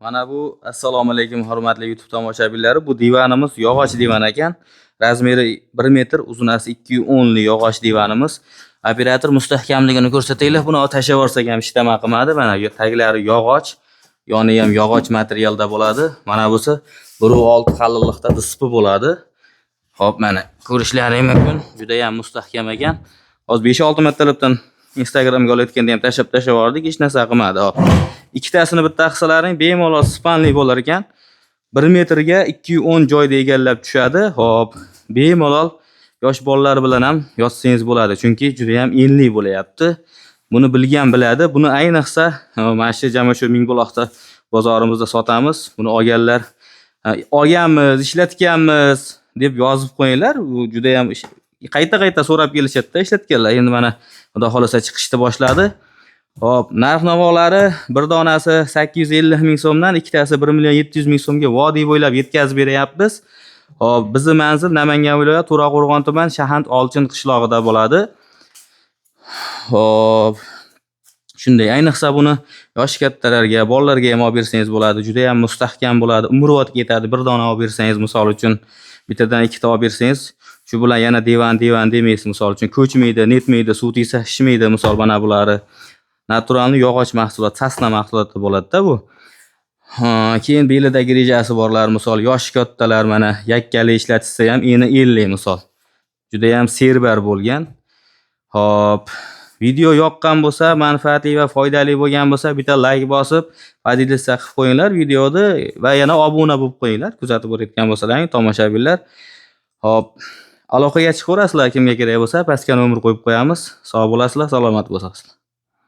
Mana bu assalomu alaykum hurmatli YouTube tomoshabinlari. Bu divanimiz yog'och divan ekan. Razmeri 1 metr, uzunasi 210 li yog'och divanimiz. Operator mustahkamligini ko'rsataylik. Buni tashlab yuborsak ham ishlama qilmadi. Mana taglari yog'och, yoni ham yog'och materialda bo'ladi. Mana busi 1.6 qalinlikda dispi bo'ladi. Xo'p, mana ko'rishlaringiz mumkin. Juda ham mustahkam ekan. Hozir 5-6 martalabdan Instagramga olayotganda ham tashlab yubordik, hech narsa qilmadi. Hop. Ikkitasini bitta qilsalaring bemalol spanli bo'lar ekan. 1 metrga 210 joyda egallab tushadi. Hop, bemalol yosh bolalar bilan ham yotsangiz bo'ladi, chunki juda ham enli bo'layapti. Buni bilgan biladi. Buni ayniqsa mana shu Jamashu Mingbuloqda bozorimizda sotamiz. Buni olganlar olganmiz, ishlatganmiz deb yozib qo'yinglar. U juda ham qayta so'rab kelishadi-da ishlatganlar. Endi mana xudo xolasa chiqishni boshladi. Hop, narx-navolari bir donasi 850 ming so'mdan, ikkitasi 1 million 700 ming so'mga vodiy bo'ylab yetkazib beryapmiz. Hop, bizning manzil Namangan viloyati To'raqo'rg'on tuman Shahand Olchin qishlog'ida bo'ladi. Hop. Shunday, ayniqsa buni yosh kattalarga, bolalarga ham olib bersangiz bo'ladi. Juda ham mustahkam bo'ladi. Umrbod ketadi. Bir dona olib bersangiz, misol uchun bittadan ikkita olib bersangiz, shu bilan yana divan demaysiz, misol uchun ko'chmaydi, netmaydi, suv tegsa shishmaydi, misol mana bulari. Naturalni yog'och mahsulot, sasna mahsuloti bo'ladi-da bu. Keyin belidagi rejasi borlar, misol yosh kattalar mana yakkali ishlatsa ham eni 50 misol. Juda ham serbar bo'lgan. Hop, video yoqqan bo'lsa, manfaatli va foydali bo'lgan bo'lsa, bitta like bosib, pozitsiya qilib qo'yinglar videoni va yana obuna bo'lib qo'yinglar. Kuzatib o'tayotgan bo'lsalaring tomoshabinlar. Hop, aloqaga chiqaverasizlar kimga kerak bo'lsa, pastga nomer qo'yib qo'yamiz. Sog' bo'lasizlar, salomat bo'lasizlar.